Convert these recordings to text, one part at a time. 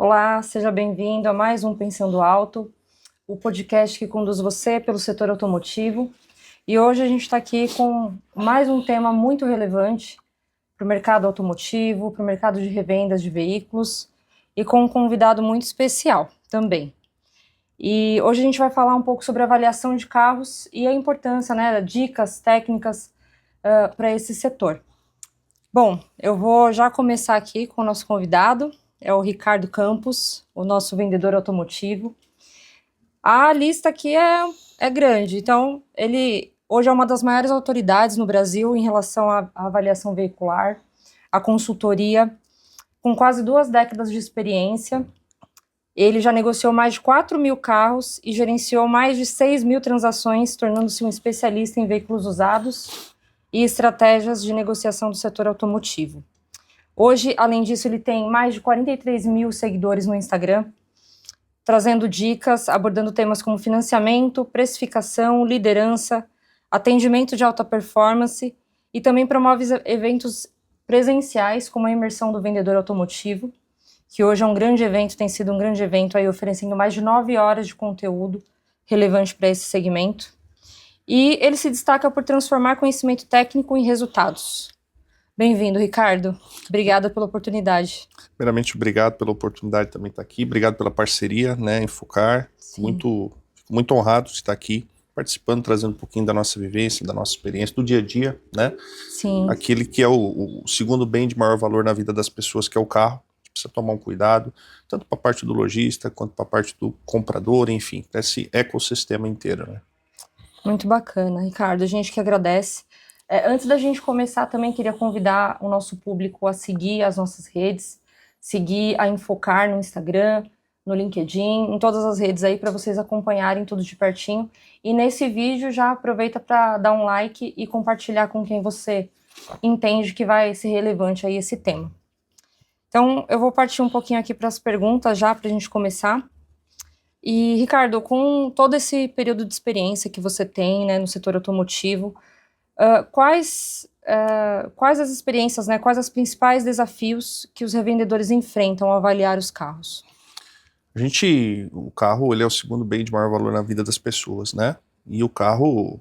Olá, seja bem-vindo a mais um Pensando Alto, o podcast que conduz você pelo setor automotivo. E hoje a gente está aqui com mais um tema muito relevante para o mercado automotivo, para o mercado de revendas de veículos e com um convidado muito especial também. E hoje a gente vai falar um pouco sobre avaliação de carros e a importância, dicas técnicas para esse setor. Bom, eu vou já começar aqui com o nosso convidado. É o Ricardo Campos, o nosso vendedor automotivo. A lista aqui é grande, então ele hoje é uma das maiores autoridades no Brasil em relação à avaliação veicular, à consultoria, com quase 2 décadas de experiência. Ele já negociou mais de 4.000 carros e gerenciou mais de 6.000 transações, tornando-se um especialista em veículos usados e estratégias de negociação do setor automotivo. Hoje, além disso, ele tem mais de 43.000 seguidores no Instagram, trazendo dicas, abordando temas como financiamento, precificação, liderança, atendimento de alta performance e também promove eventos presenciais, como a imersão do vendedor automotivo, que hoje é um grande evento, tem sido um grande evento, aí oferecendo mais de 9 horas de conteúdo relevante para esse segmento. E ele se destaca por transformar conhecimento técnico em resultados. Bem-vindo, Ricardo. Obrigada pela oportunidade. Primeiramente, obrigado pela oportunidade de também estar aqui. Obrigado pela parceria, em Focar. Muito honrado de estar aqui, participando, trazendo um pouquinho da nossa vivência, da nossa experiência, do dia a dia, Sim. Aquele que é o segundo bem de maior valor na vida das pessoas, que é o carro. A gente precisa tomar um cuidado, tanto para a parte do lojista, quanto para a parte do comprador, enfim, esse ecossistema inteiro, Muito bacana, Ricardo. A gente que agradece. Antes da gente começar, também queria convidar o nosso público a seguir as nossas redes, seguir a Enfocar no Instagram, no LinkedIn, em todas as redes aí, para vocês acompanharem tudo de pertinho. E nesse vídeo, já aproveita para dar um like e compartilhar com quem você entende que vai ser relevante aí esse tema. Então, eu vou partir um pouquinho aqui para as perguntas já, para a gente começar. E, Ricardo, com todo esse período de experiência que você tem, no setor automotivo, quais as experiências, quais os principais desafios que os revendedores enfrentam ao avaliar os carros? O carro, ele é o segundo bem de maior valor na vida das pessoas, E o carro,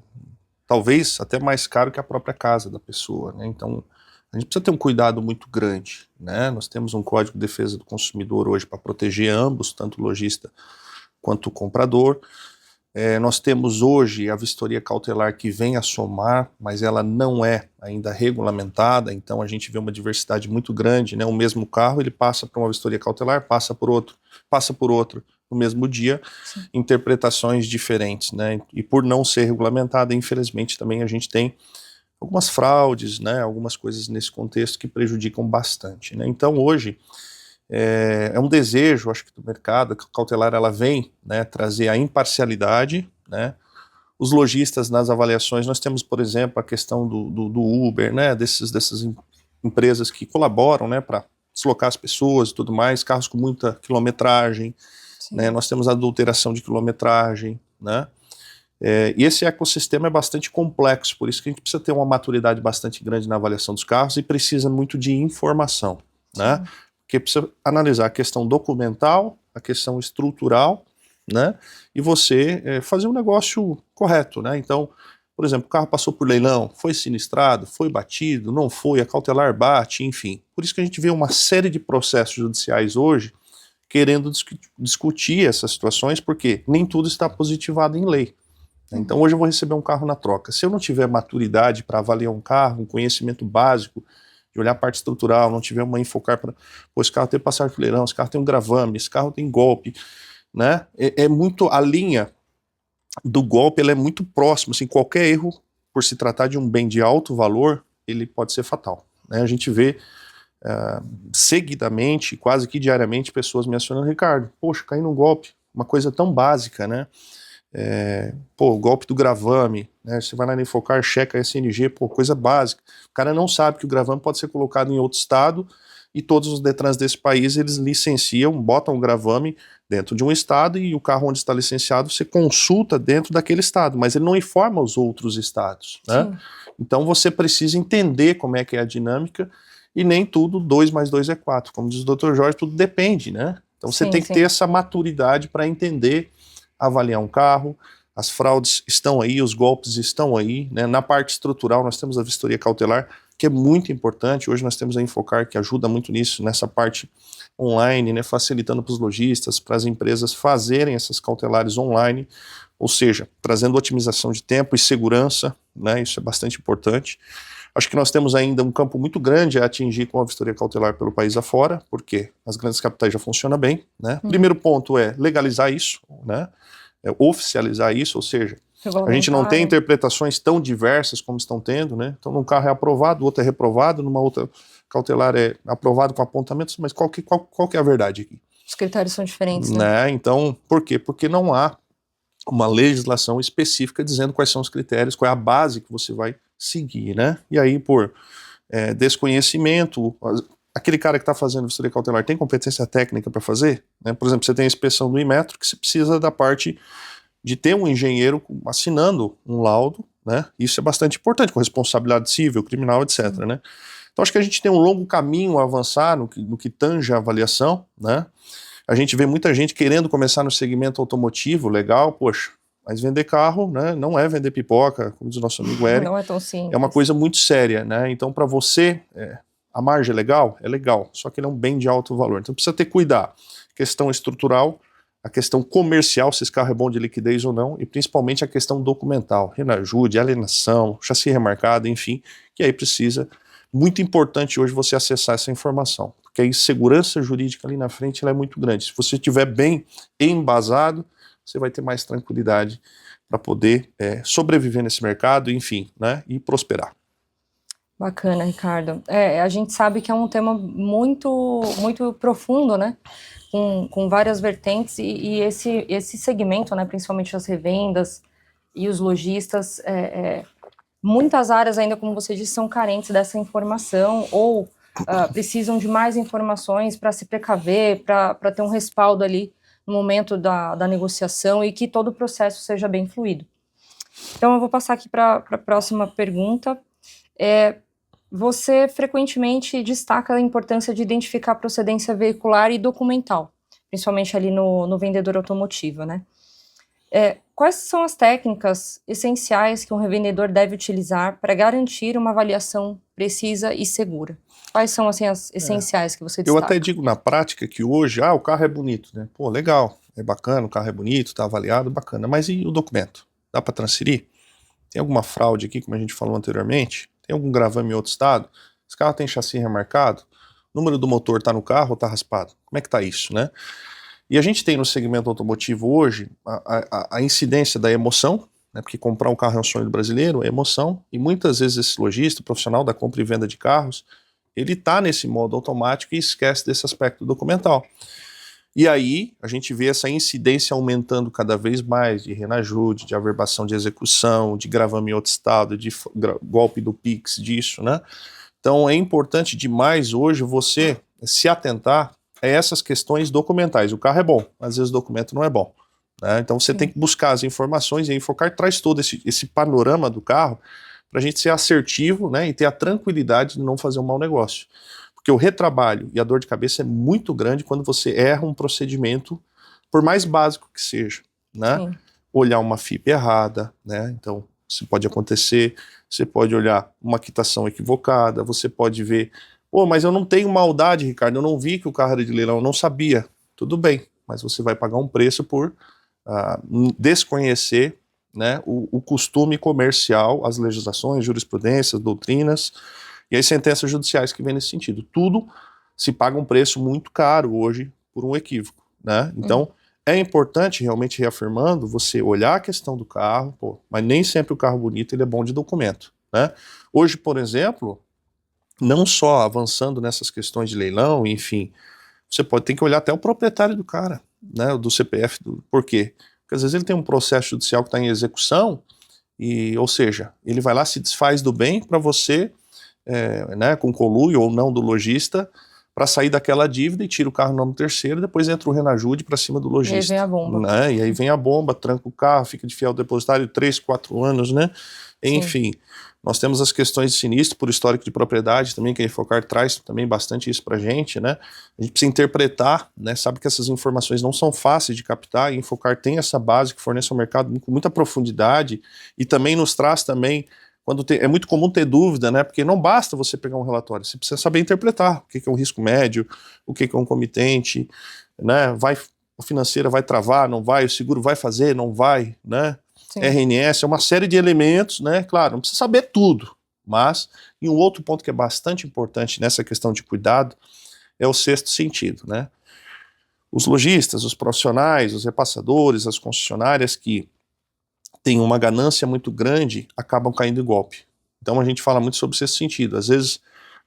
talvez até mais caro que a própria casa da pessoa, Então, a gente precisa ter um cuidado muito grande, Nós temos um Código de Defesa do Consumidor hoje para proteger ambos, tanto o lojista quanto o comprador. Nós temos hoje a vistoria cautelar que vem a somar, mas ela não é ainda regulamentada, então a gente vê uma diversidade muito grande, O mesmo carro, ele passa por uma vistoria cautelar, passa por outro no mesmo dia. Sim. Interpretações diferentes, E por não ser regulamentada, infelizmente, também a gente tem algumas fraudes, Algumas coisas nesse contexto que prejudicam bastante, Então hoje é um desejo, acho que do mercado, que a cautelar ela vem trazer a imparcialidade, Os lojistas nas avaliações, nós temos, por exemplo, a questão do Uber, dessas empresas que colaboram, para deslocar as pessoas e tudo mais, carros com muita quilometragem, Nós temos a adulteração de quilometragem, E esse ecossistema é bastante complexo, por isso que a gente precisa ter uma maturidade bastante grande na avaliação dos carros e precisa muito de informação, Porque precisa analisar a questão documental, a questão estrutural, E você fazer um negócio correto, Então, por exemplo, o carro passou por leilão, foi sinistrado, foi batido, não foi, a cautelar bate, enfim. Por isso que a gente vê uma série de processos judiciais hoje querendo discutir essas situações, porque nem tudo está positivado em lei. Então hoje eu vou receber um carro na troca. Se eu não tiver maturidade para avaliar um carro, um conhecimento básico, de olhar a parte estrutural, não tiver uma Enfocar para, esse carro tem passagem de leilão, esse carro tem um gravame, esse carro tem golpe, É muito, a linha do golpe, ela é muito próxima, assim, qualquer erro, por se tratar de um bem de alto valor, ele pode ser fatal, A gente vê seguidamente, quase que diariamente, pessoas me acionando: Ricardo, poxa, caí num golpe, uma coisa tão básica, o golpe do gravame, Você vai lá na Enfocar, checa a SNG, coisa básica. O cara não sabe que o gravame pode ser colocado em outro estado e todos os Detrans desse país, eles licenciam, botam o gravame dentro de um estado e o carro onde está licenciado você consulta dentro daquele estado, mas ele não informa os outros estados, Então você precisa entender como é que é a dinâmica e nem tudo 2 mais 2 é 4. Como diz o Dr. Jorge, tudo depende, Então você Sim, tem que sim. ter essa maturidade para entender, avaliar um carro. As fraudes estão aí, os golpes estão aí, né? Na parte estrutural nós temos a vistoria cautelar, que é muito importante. Hoje nós temos a Infocar, que ajuda muito nisso, nessa parte online, né? Facilitando para os lojistas, para as empresas fazerem essas cautelares online, ou seja, trazendo otimização de tempo e segurança, né? Isso é bastante importante. Acho que nós temos ainda um campo muito grande a atingir com a vistoria cautelar pelo país afora, porque as grandes capitais já funcionam bem, né? Primeiro ponto é legalizar isso, né? É oficializar isso, ou seja, a gente não tem interpretações tão diversas como estão tendo, né? Então, num carro é aprovado, o outro é reprovado, numa outra cautelar é aprovado com apontamentos, mas qual que é a verdade aqui? Os critérios são diferentes, né? Né? Então, por quê? Porque não há uma legislação específica dizendo quais são os critérios, qual é a base que você vai seguir, né? E aí, por desconhecimento, aquele cara que está fazendo vistoria cautelar tem competência técnica para fazer? Né? Por exemplo, você tem a inspeção do Inmetro, que você precisa da parte de ter um engenheiro assinando um laudo, né? Isso é bastante importante, com responsabilidade civil, criminal, etc. Né? Então acho que a gente tem um longo caminho a avançar no que tange a avaliação, né? A gente vê muita gente querendo começar no segmento automotivo, legal, poxa, mas vender carro, né, não é vender pipoca, como diz o nosso amigo Eric. Não é tão simples. É uma coisa muito séria, né? Então para você, a margem é legal, só que ele é um bem de alto valor. Então precisa ter cuidado. Questão estrutural, a questão comercial, se esse carro é bom de liquidez ou não, e principalmente a questão documental, renajude, alienação, chassi remarcado, enfim, que aí precisa, muito importante hoje você acessar essa informação, porque a insegurança jurídica ali na frente ela é muito grande. Se você estiver bem embasado, você vai ter mais tranquilidade para poder sobreviver nesse mercado, enfim, né, e prosperar. Bacana, Ricardo. A gente sabe que é um tema muito, muito profundo, né? Com várias vertentes, e esse segmento, né, principalmente as revendas e os lojistas, muitas áreas ainda, como você disse, são carentes dessa informação ou precisam de mais informações para se precaver, para ter um respaldo ali no momento da negociação e que todo o processo seja bem fluido. Então, eu vou passar aqui para a próxima pergunta. Você frequentemente destaca a importância de identificar a procedência veicular e documental, principalmente ali no vendedor automotivo, né? Quais são as técnicas essenciais que um revendedor deve utilizar para garantir uma avaliação precisa e segura? Quais são, assim, as essenciais que você destaca? Eu até digo na prática que hoje, o carro é bonito, né? Pô, legal, é bacana, o carro é bonito, tá avaliado, bacana, mas e o documento? Dá para transferir? Tem alguma fraude aqui, como a gente falou anteriormente? Tem algum gravame em outro estado? Esse carro tem chassi remarcado? O número do motor está no carro ou está raspado? Como é que está isso, né? E a gente tem no segmento automotivo hoje a incidência da emoção, né? Porque comprar um carro é um sonho do brasileiro, é emoção, e muitas vezes esse lojista, profissional da compra e venda de carros, ele está nesse modo automático e esquece desse aspecto documental. E aí a gente vê essa incidência aumentando cada vez mais de renajude, de averbação de execução, de gravame em outro estado, de golpe do Pix, disso, né? Então é importante demais hoje você se atentar a essas questões documentais. O carro é bom, às vezes o documento não é bom, né? Então você tem que buscar as informações e a Infocar traz todo esse panorama do carro para a gente ser assertivo, né, e ter a tranquilidade de não fazer um mau negócio. Porque o retrabalho e a dor de cabeça é muito grande quando você erra um procedimento, por mais básico que seja, né? Sim. Olhar uma FIP errada, né? Então, isso pode acontecer. Você pode olhar uma quitação equivocada, você pode ver, pô, mas eu não tenho maldade, Ricardo, eu não vi que o carro era de leilão, eu não sabia. Tudo bem, mas você vai pagar um preço por desconhecer, né, o costume comercial, as legislações, jurisprudências, doutrinas, e as sentenças judiciais que vêm nesse sentido. Tudo se paga um preço muito caro hoje por um equívoco, né? Então, é importante, realmente reafirmando, você olhar a questão do carro, mas nem sempre o carro bonito ele é bom de documento, né? Hoje, por exemplo, não só avançando nessas questões de leilão, enfim, você tem que olhar até o proprietário do cara, né, do CPF, por quê? Porque às vezes ele tem um processo judicial que está em execução, ou seja, ele vai lá, se desfaz do bem para você, né, com conluio ou não do lojista, para sair daquela dívida e tira o carro no nome terceiro, depois entra o Renajude para cima do lojista. E aí vem a bomba. Né? E aí vem a bomba, tranca o carro, fica de fiel depositário 3, 4 anos, né? Enfim, nós temos as questões de sinistro por histórico de propriedade também, que a Infocar traz também bastante isso para a gente, né? A gente precisa interpretar, né? Sabe que essas informações não são fáceis de captar, e a Infocar tem essa base que fornece ao mercado com muita profundidade e também nos traz também, é muito comum ter dúvida, né? Porque não basta você pegar um relatório, você precisa saber interpretar o que é um risco médio, o que é um comitente, né? A financeira vai travar, não vai, o seguro vai fazer, não vai, né? Sim. RNS, é uma série de elementos, né? Claro, não precisa saber tudo, mas, e um outro ponto que é bastante importante nessa questão de cuidado é o sexto sentido, né? Os lojistas, os profissionais, os repassadores, as concessionárias que têm uma ganância muito grande, acabam caindo em golpe. Então a gente fala muito sobre esse sentido. Às vezes,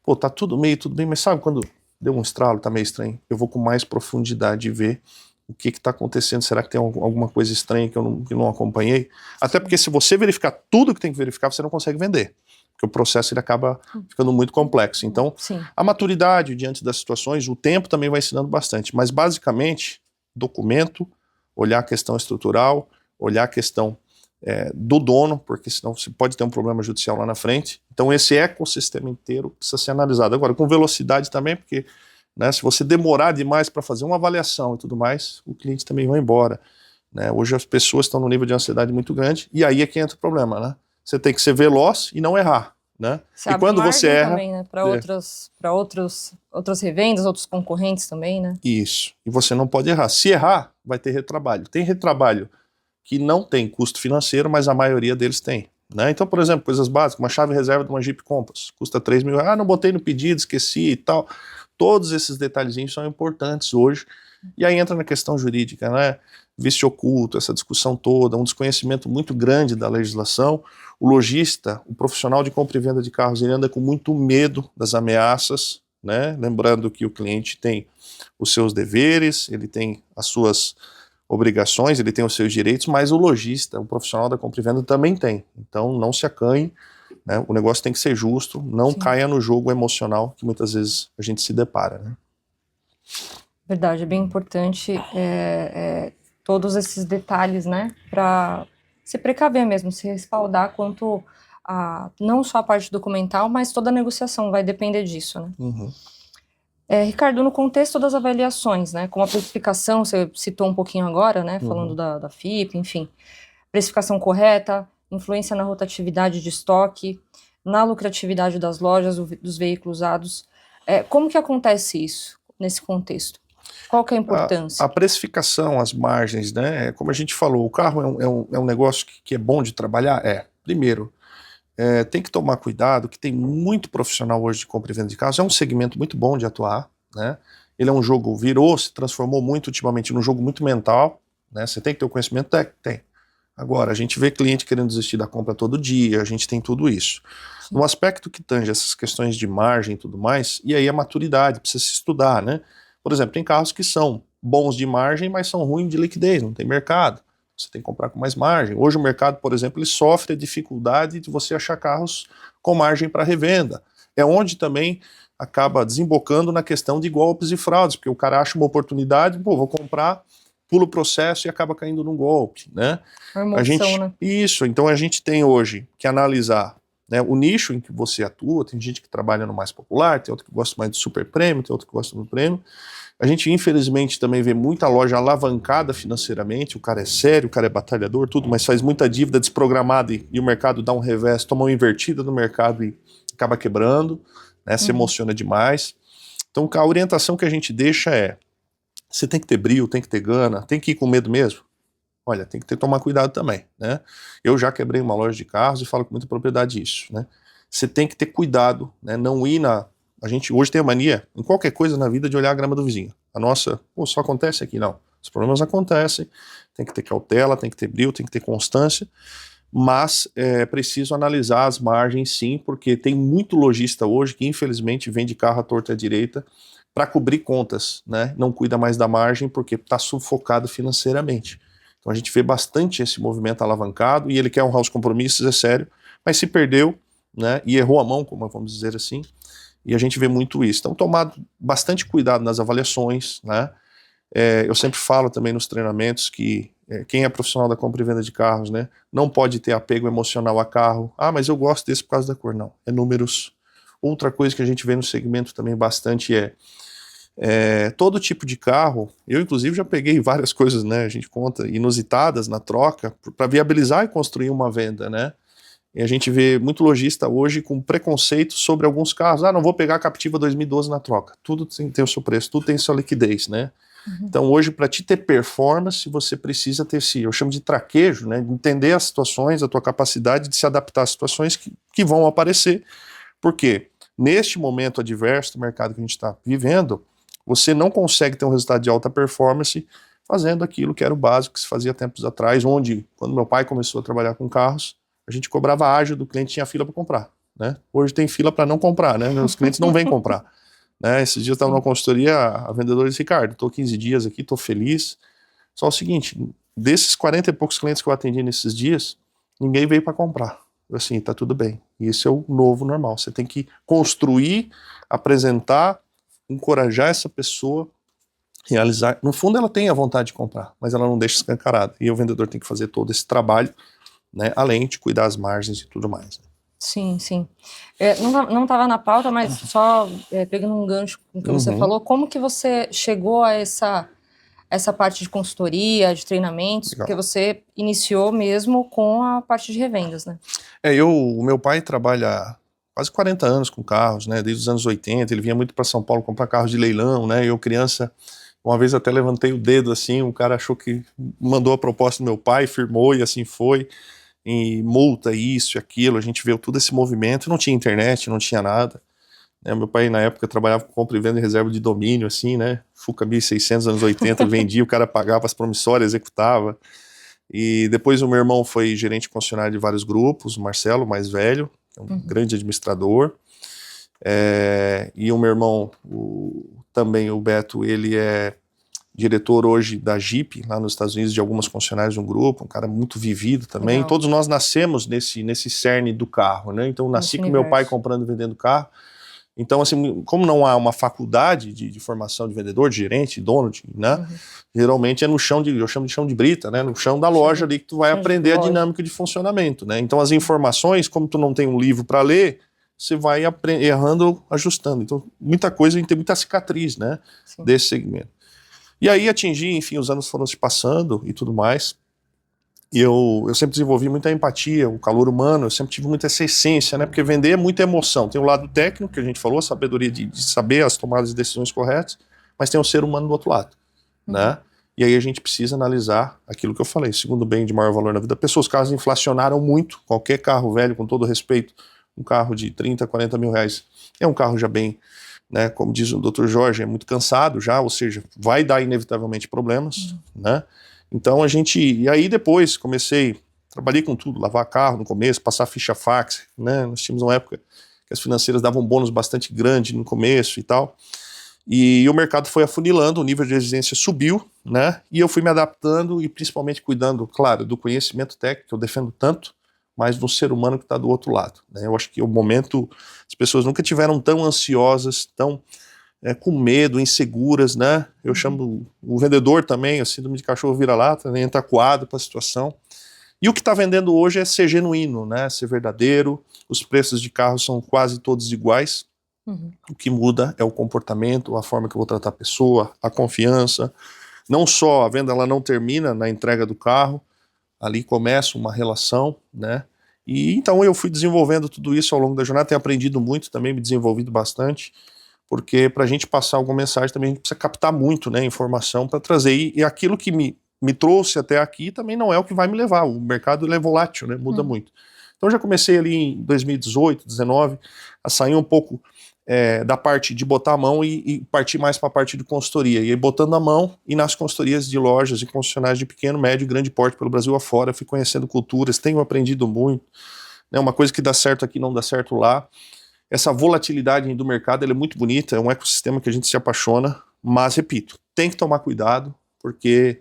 pô, tá tudo bem, mas sabe quando deu um estralo, tá meio estranho? Eu vou com mais profundidade ver o que está acontecendo. Será que tem alguma coisa estranha que eu não acompanhei? Até porque se você verificar tudo que tem que verificar, você não consegue vender. Porque o processo ele acaba ficando muito complexo. Então, a maturidade diante das situações, o tempo também vai ensinando bastante. Mas basicamente, documento, olhar a questão estrutural, olhar a questão do dono, porque senão você pode ter um problema judicial lá na frente. Então esse ecossistema inteiro precisa ser analisado. Agora, com velocidade também, porque né, se você demorar demais para fazer uma avaliação e tudo mais, o cliente também vai embora. Né? Hoje as pessoas estão num nível de ansiedade muito grande, e aí é que entra o problema. Né? Você tem que ser veloz e não errar. Né? E quando você erra... também, né? Para outras revendas, outros concorrentes também, né? Isso. E você não pode errar. Se errar, vai ter retrabalho. Tem retrabalho que não tem custo financeiro, mas a maioria deles tem. Né? Então, por exemplo, coisas básicas, uma chave reserva de uma Jeep Compass, custa 3 mil, não botei no pedido, esqueci e tal. Todos esses detalhezinhos são importantes hoje. E aí entra na questão jurídica, né? Vício oculto, essa discussão toda, um desconhecimento muito grande da legislação. O lojista, o profissional de compra e venda de carros, ele anda com muito medo das ameaças, né? Lembrando que o cliente tem os seus deveres, ele tem as suas obrigações, ele tem os seus direitos, mas o lojista, o profissional da compra e venda também tem. Então não se acanhe, né? O negócio tem que ser justo, não caia no jogo emocional que muitas vezes a gente se depara. Né? Verdade, é bem importante todos esses detalhes, né, para se precaver mesmo, se respaldar quanto a não só a parte documental, mas toda a negociação vai depender disso, né? Uhum. Ricardo, no contexto das avaliações, né, como a precificação, você citou um pouquinho agora, né, falando da FIP, enfim, precificação correta, influência na rotatividade de estoque, na lucratividade das lojas, dos veículos usados, como que acontece isso nesse contexto? Qual que é a importância? A precificação, as margens, né, como a gente falou, o carro é um negócio que é bom de trabalhar? Primeiro, tem que tomar cuidado, que tem muito profissional hoje de compra e venda de carros, é um segmento muito bom de atuar, né? Ele é um jogo, se transformou muito ultimamente num jogo muito mental, né? Você tem que ter o conhecimento? Tem. Agora, a gente vê cliente querendo desistir da compra todo dia, a gente tem tudo isso. Sim. No aspecto que tange essas questões de margem e tudo mais, e aí a maturidade, precisa se estudar, né? Por exemplo, tem carros que são bons de margem, mas são ruins de liquidez, não tem mercado. Você tem que comprar com mais margem. Hoje o mercado, por exemplo, ele sofre a dificuldade de você achar carros com margem para revenda. É onde também acaba desembocando na questão de golpes e fraudes, porque o cara acha uma oportunidade, vou comprar, pula o processo e acaba caindo num golpe, né? Né? Isso, então a gente tem hoje que analisar, né, o nicho em que você atua. Tem gente que trabalha no mais popular, tem outro que gosta mais do super prêmio, tem outro que gosta do prêmio. A gente, infelizmente, também vê muita loja alavancada financeiramente, o cara é sério, o cara é batalhador, tudo, mas faz muita dívida desprogramada e o mercado dá um revés, toma uma invertida no mercado e acaba quebrando, né, se emociona demais. Então, a orientação que a gente deixa você tem que ter brio, tem que ter gana, tem que ir com medo mesmo? Olha, tem que tomar cuidado também, né? Eu já quebrei uma loja de carros e falo com muita propriedade disso, né? Você tem que ter cuidado, né? Não ir A gente hoje tem a mania, em qualquer coisa na vida, de olhar a grama do vizinho. A nossa, só acontece aqui, não. Os problemas acontecem, tem que ter cautela, tem que ter brio, tem que ter constância, mas é preciso analisar as margens sim, porque tem muito lojista hoje que infelizmente vende carro à torta e à direita para cobrir contas, né? Não cuida mais da margem porque está sufocado financeiramente. Então a gente vê bastante esse movimento alavancado e ele quer honrar os compromissos, é sério, mas se perdeu, né, e errou a mão, como vamos dizer assim, E a gente vê muito isso. Então, tomar bastante cuidado nas avaliações, né? Eu sempre falo também nos treinamentos que quem é profissional da compra e venda de carros, né, não pode ter apego emocional a carro. Ah, mas eu gosto desse por causa da cor. Não, é números. Outra coisa que a gente vê no segmento também bastante todo tipo de carro. Eu, inclusive, já peguei várias coisas, né, a gente conta, inusitadas na troca, para viabilizar e construir uma venda, né? E a gente vê muito lojista hoje com preconceito sobre alguns carros. Ah, não vou pegar a Captiva 2012 na troca. Tudo tem o seu preço, tudo tem sua liquidez, né? Então hoje, para te ter performance, você precisa ter eu chamo de traquejo, né? Entender as situações, a tua capacidade de se adaptar às situações que vão aparecer. Porque neste momento adverso do mercado que a gente está vivendo, você não consegue ter um resultado de alta performance fazendo aquilo que era o básico que se fazia tempos atrás, onde, quando meu pai começou a trabalhar com carros, a gente cobrava ágio do cliente, tinha fila para comprar, né? Hoje tem fila para não comprar, né? Os clientes não vêm comprar, né? Esses dias eu estava numa consultoria, a vendedora disse, Ricardo, estou 15 dias aqui, estou feliz. Só o seguinte, desses 40 e poucos clientes que eu atendi nesses dias, ninguém veio para comprar. Eu, assim, tá tudo bem. Isso é o novo normal. Você tem que construir, apresentar, encorajar essa pessoa, realizar. No fundo, ela tem a vontade de comprar, mas ela não deixa escancarada. E o vendedor tem que fazer todo esse trabalho, né, além de cuidar das margens e tudo mais. Sim, sim. Não estava na pauta, mas só pegando um gancho com o que você falou, como que você chegou a essa parte de consultoria, de treinamentos, Legal. porque você iniciou mesmo com a parte de revendas, né? O meu pai trabalha quase 40 anos com carros, né, desde os anos 80, ele vinha muito para São Paulo comprar carros de leilão, né, eu criança, uma vez até levantei o dedo assim, o cara achou que mandou a proposta do meu pai, firmou e assim foi, e multa, isso e aquilo, a gente viu todo esse movimento, não tinha internet, não tinha nada, né, meu pai na época trabalhava com compra e venda em reserva de domínio, assim, né, Fuca 1600, anos 80, vendia, o cara pagava as promissórias, executava, e depois o meu irmão foi gerente concessionário de vários grupos, o Marcelo, mais velho, um grande administrador, e o meu irmão, também o Beto, ele é diretor hoje da Jeep, lá nos Estados Unidos, de algumas concessionárias de um grupo, um cara muito vivido também. Legal. Todos nós nascemos nesse cerne do carro, né? Então, nasci com meu pai comprando e vendendo carro. Então, assim, como não há uma faculdade de formação de vendedor, de gerente, dono, né? Geralmente é no chão eu chamo de chão de brita, né? No chão da loja ali que tu vai aprender a dinâmica de funcionamento, né? Então, as informações, como tu não tem um livro para ler, você vai errando, ajustando. Então, muita coisa, a gente tem muita cicatriz, né? Sim. Desse segmento. E aí enfim, os anos foram se passando e tudo mais. E eu sempre desenvolvi muita empatia, o calor humano, eu sempre tive muita essa essência, né? Porque vender é muita emoção. Tem o lado técnico, que a gente falou, a sabedoria de saber as tomadas de decisões corretas, mas tem o ser humano do outro lado, né? E aí a gente precisa analisar aquilo que eu falei, segundo bem de maior valor na vida da pessoa. Os carros inflacionaram muito, qualquer carro velho, com todo respeito, um carro de 30, 40 mil reais, é um carro já bem, né, como diz o Dr. Jorge, é muito cansado já, ou seja, vai dar inevitavelmente problemas, né? Então e aí depois trabalhei com tudo, lavar carro no começo, passar ficha fax, né? Nós tínhamos uma época que as financeiras davam um bônus bastante grande no começo e tal, e o mercado foi afunilando, o nível de exigência subiu, né? E eu fui me adaptando e principalmente cuidando, claro, do conhecimento técnico que eu defendo tanto, mas do ser humano que está do outro lado, né? Eu acho que o momento, as pessoas nunca tiveram tão ansiosas, tão com medo, inseguras, né? Eu chamo o vendedor também, a síndrome de cachorro vira-lata, né? Entra coado para a situação. E o que está vendendo hoje é ser genuíno, né? Ser verdadeiro. Os preços de carros são quase todos iguais. O que muda é o comportamento, a forma que eu vou tratar a pessoa, a confiança. Não só a venda, ela não termina na entrega do carro, ali começa uma relação, né? E então eu fui desenvolvendo tudo isso ao longo da jornada, tenho aprendido muito também, me desenvolvido bastante, porque para a gente passar alguma mensagem também a gente precisa captar muito, né, informação para trazer, e aquilo que me trouxe até aqui também não é o que vai me levar, o mercado ele é volátil, né, muda muito. Então eu já comecei ali em 2018, 2019, a sair um pouco da parte de botar a mão e partir mais para a parte de consultoria, e aí botando a mão e nas consultorias de lojas e concessionárias de pequeno, médio e grande porte pelo Brasil afora, fui conhecendo culturas, tenho aprendido muito, né, uma coisa que dá certo aqui não dá certo lá. Essa volatilidade do mercado ela é muito bonita, é um ecossistema que a gente se apaixona, mas, repito, tem que tomar cuidado, porque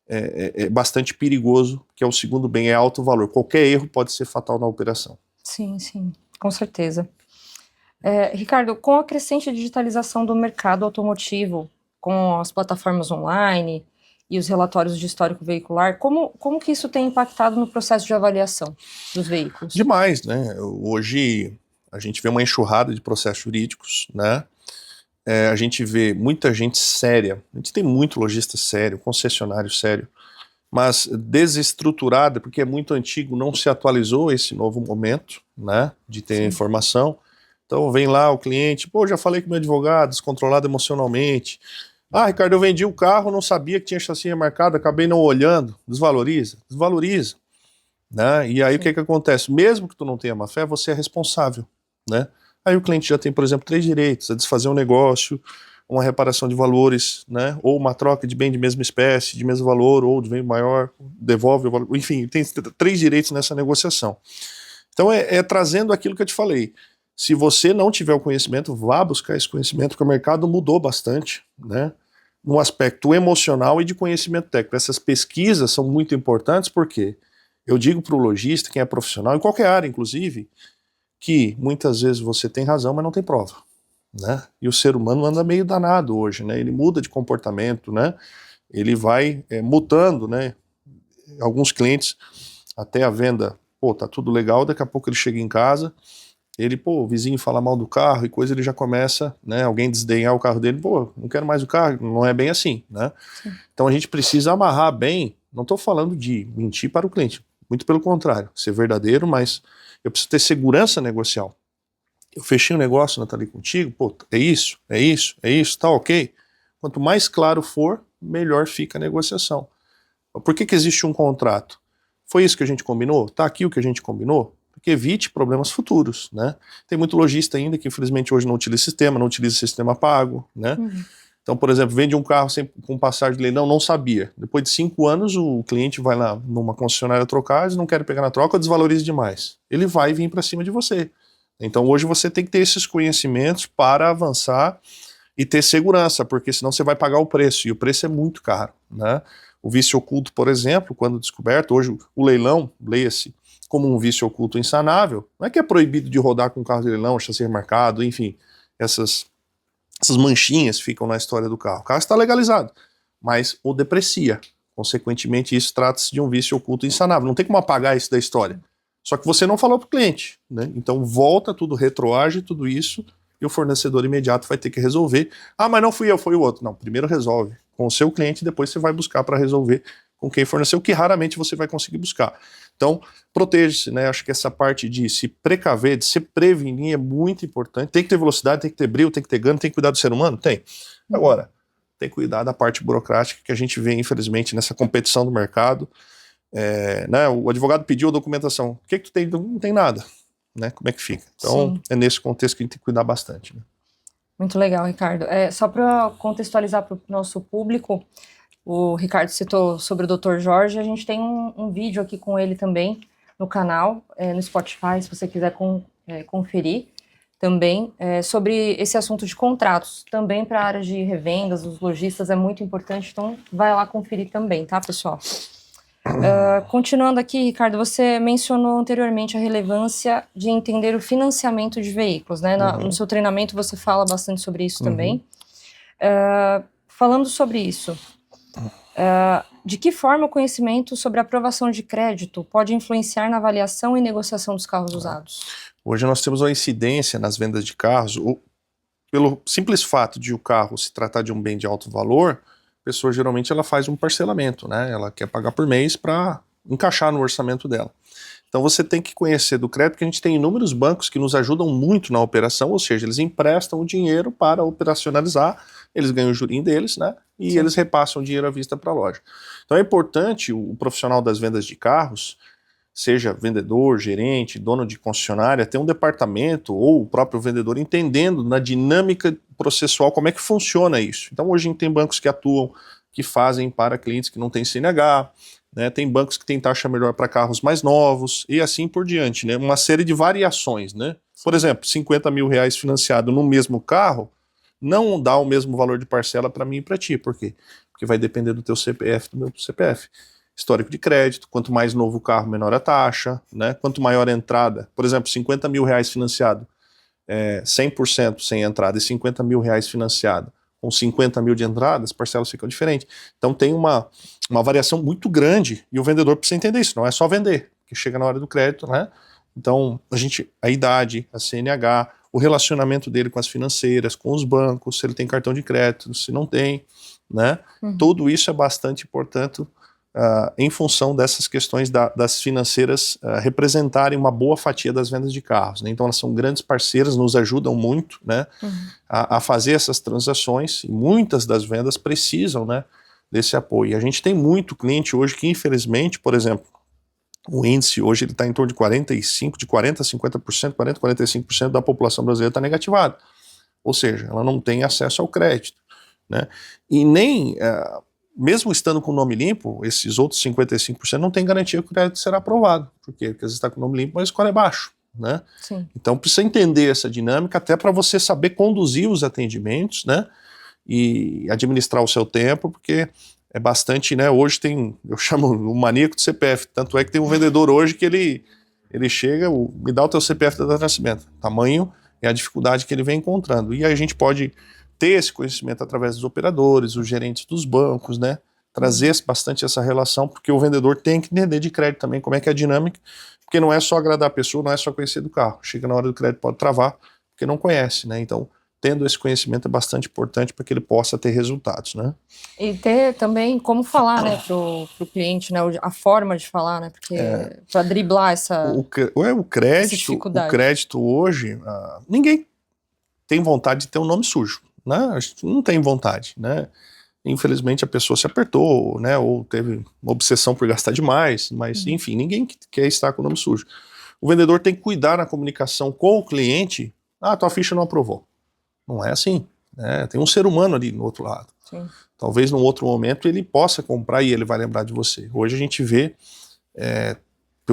é bastante perigoso, que é o segundo bem, é alto valor. Qualquer erro pode ser fatal na operação. Sim, sim, com certeza. Ricardo, com a crescente digitalização do mercado automotivo, com as plataformas online e os relatórios de histórico veicular, como que isso tem impactado no processo de avaliação dos veículos? Demais, né? Hoje a gente vê uma enxurrada de processos jurídicos, né? A gente vê muita gente séria, a gente tem muito lojista sério, concessionário sério, mas desestruturada, porque é muito antigo, não se atualizou esse novo momento, né, de ter informação. Então vem lá o cliente, pô, já falei com meu advogado, descontrolado emocionalmente. Ah, Ricardo, eu vendi o carro, não sabia que tinha chassi remarcado, acabei não olhando. Desvaloriza, desvaloriza, né? E aí o que que acontece? Mesmo que tu não tenha má fé, você é responsável, né? Aí o cliente já tem, por exemplo, 3 direitos: a desfazer um negócio, uma reparação de valores, né? Ou uma troca de bem de mesma espécie, de mesmo valor, ou de bem maior, devolve o valor, enfim, tem 3 direitos nessa negociação. Então é trazendo aquilo que eu te falei. Se você não tiver o conhecimento, vá buscar esse conhecimento, porque o mercado mudou bastante, né? No aspecto emocional e de conhecimento técnico. Essas pesquisas são muito importantes porque eu digo para o lojista, quem é profissional, em qualquer área, inclusive, que muitas vezes você tem razão, mas não tem prova, né? E o ser humano anda meio danado hoje, né? Ele muda de comportamento, né? Ele vai mutando, né? Alguns clientes, até a venda, pô, tá tudo legal, daqui a pouco ele chega em casa, ele, pô, o vizinho fala mal do carro e coisa, ele já começa, né? Alguém desdenhar o carro dele, pô, não quero mais o carro, não é bem assim, né? Sim. Então a gente precisa amarrar bem, não tô falando de mentir para o cliente, muito pelo contrário, ser verdadeiro, mas eu preciso ter segurança negocial. Eu fechei um negócio, Nathalie, contigo, pô, é isso, tá ok. Quanto mais claro for, melhor fica a negociação. Por que existe um contrato? Foi isso que a gente combinou? Tá aqui o que a gente combinou? Porque evite problemas futuros, né? Tem muito lojista ainda que infelizmente hoje não utiliza sistema, não utiliza sistema pago, né? Uhum. Então, por exemplo, vende um carro com passagem de leilão, não sabia. Depois de 5 anos, o cliente vai lá numa concessionária trocar, eles não querem pegar na troca, desvaloriza demais. Ele vai vir para cima de você. Então, hoje você tem que ter esses conhecimentos para avançar e ter segurança, porque senão você vai pagar o preço, e o preço é muito caro, né? O vício oculto, por exemplo, quando descoberto, hoje o leilão, leia-se, como um vício oculto insanável, não é que é proibido de rodar com carro de leilão, chassi remarcado, enfim, essas manchinhas ficam na história do carro. O carro está legalizado, mas o deprecia. Consequentemente, isso trata-se de um vício oculto insanável. Não tem como apagar isso da história. Só que você não falou para o cliente, né? Então volta tudo, retroage tudo isso, e o fornecedor imediato vai ter que resolver. Ah, mas não fui eu, foi o outro. Não, primeiro resolve com o seu cliente, depois você vai buscar para resolver com quem forneceu, que raramente você vai conseguir buscar. Então, proteja-se, né? Acho que essa parte de se precaver, de se prevenir é muito importante. Tem que ter velocidade, tem que ter brilho, tem que ter gana, tem que cuidar do ser humano? Tem. Agora, tem que cuidar da parte burocrática que a gente vê, infelizmente, nessa competição do mercado. Né? O advogado pediu a documentação. O que tu tem? Não tem nada. Né? Como é que fica? Então, sim, é nesse contexto que a gente tem que cuidar bastante. Né? Muito legal, Ricardo. Só para contextualizar para o nosso público, o Ricardo citou sobre o Dr. Jorge, a gente tem um vídeo aqui com ele também no canal, no Spotify, se você quiser conferir também, sobre esse assunto de contratos, também para a área de revendas, os lojistas é muito importante, então vai lá conferir também, tá, pessoal? Continuando aqui, Ricardo, você mencionou anteriormente a relevância de entender o financiamento de veículos, né? No seu treinamento você fala bastante sobre isso também. Falando sobre isso, de que forma o conhecimento sobre a aprovação de crédito pode influenciar na avaliação e negociação dos carros usados? Hoje nós temos uma incidência nas vendas de carros, pelo simples fato de o carro se tratar de um bem de alto valor, a pessoa geralmente ela faz um parcelamento, né? Ela quer pagar por mês para encaixar no orçamento dela. Então você tem que conhecer do crédito, porque a gente tem inúmeros bancos que nos ajudam muito na operação, ou seja, eles emprestam o dinheiro para operacionalizar, eles ganham o jurinho deles, né? E sim, eles repassam o dinheiro à vista para a loja. Então é importante o profissional das vendas de carros, seja vendedor, gerente, dono de concessionária, ter um departamento ou o próprio vendedor entendendo na dinâmica processual como é que funciona isso. Então hoje a gente tem bancos que atuam, que fazem para clientes que não têm CNH, né, tem bancos que têm taxa melhor para carros mais novos e assim por diante, né, uma série de variações, né. Por exemplo, 50 mil reais financiado no mesmo carro não dá o mesmo valor de parcela para mim e para ti. Por quê? Porque vai depender do teu CPF, do meu CPF. Histórico de crédito, quanto mais novo o carro, menor a taxa, né? Quanto maior a entrada, por exemplo, 50 mil reais financiado, 100% sem entrada e 50 mil reais financiado, com 50 mil de entrada, as parcelas ficam diferentes. Então tem uma variação muito grande e o vendedor precisa entender isso, não é só vender, que chega na hora do crédito, né? Então a idade, a CNH, o relacionamento dele com as financeiras, com os bancos, se ele tem cartão de crédito, se não tem, né? Tudo isso é bastante importante em função dessas questões das financeiras representarem uma boa fatia das vendas de carros, né? Então elas são grandes parceiras, nos ajudam muito, né, a fazer essas transações, e muitas das vendas precisam, né, desse apoio. E a gente tem muito cliente hoje que, infelizmente, por exemplo, o índice hoje ele está em torno de 40% a 50%, 40% a 45% da população brasileira está negativada. Ou seja, ela não tem acesso ao crédito, né? E nem, mesmo estando com o nome limpo, esses outros 55% não tem garantia que o crédito será aprovado. Por quê? Porque às vezes está com o nome limpo, mas o score é baixo, né? Sim. Então precisa entender essa dinâmica até para você saber conduzir os atendimentos, né? E administrar o seu tempo, porque é bastante, né? Hoje eu chamo o maníaco de CPF, tanto é que tem um vendedor hoje que ele chega, me dá o teu CPF da data de nascimento, tamanho é a dificuldade que ele vem encontrando. E aí a gente pode ter esse conhecimento através dos operadores, os gerentes dos bancos, né? Trazer bastante essa relação, porque o vendedor tem que entender de crédito também como é que é a dinâmica, porque não é só agradar a pessoa, não é só conhecer do carro. Chega na hora do crédito, pode travar, porque não conhece, né? Então, tendo esse conhecimento é bastante importante para que ele possa ter resultados, né? E ter também como falar, né, pro cliente, né, a forma de falar, né, porque para driblar essa crédito hoje, ninguém tem vontade de ter um nome sujo, né? A gente não tem vontade, né? Infelizmente a pessoa se apertou, né, ou teve uma obsessão por gastar demais, mas enfim, ninguém quer estar com o nome sujo. O vendedor tem que cuidar na comunicação com o cliente. Tua ficha não aprovou. Não é assim, né? Tem um ser humano ali no outro lado. Sim. Talvez num outro momento ele possa comprar e ele vai lembrar de você. Hoje a gente vê,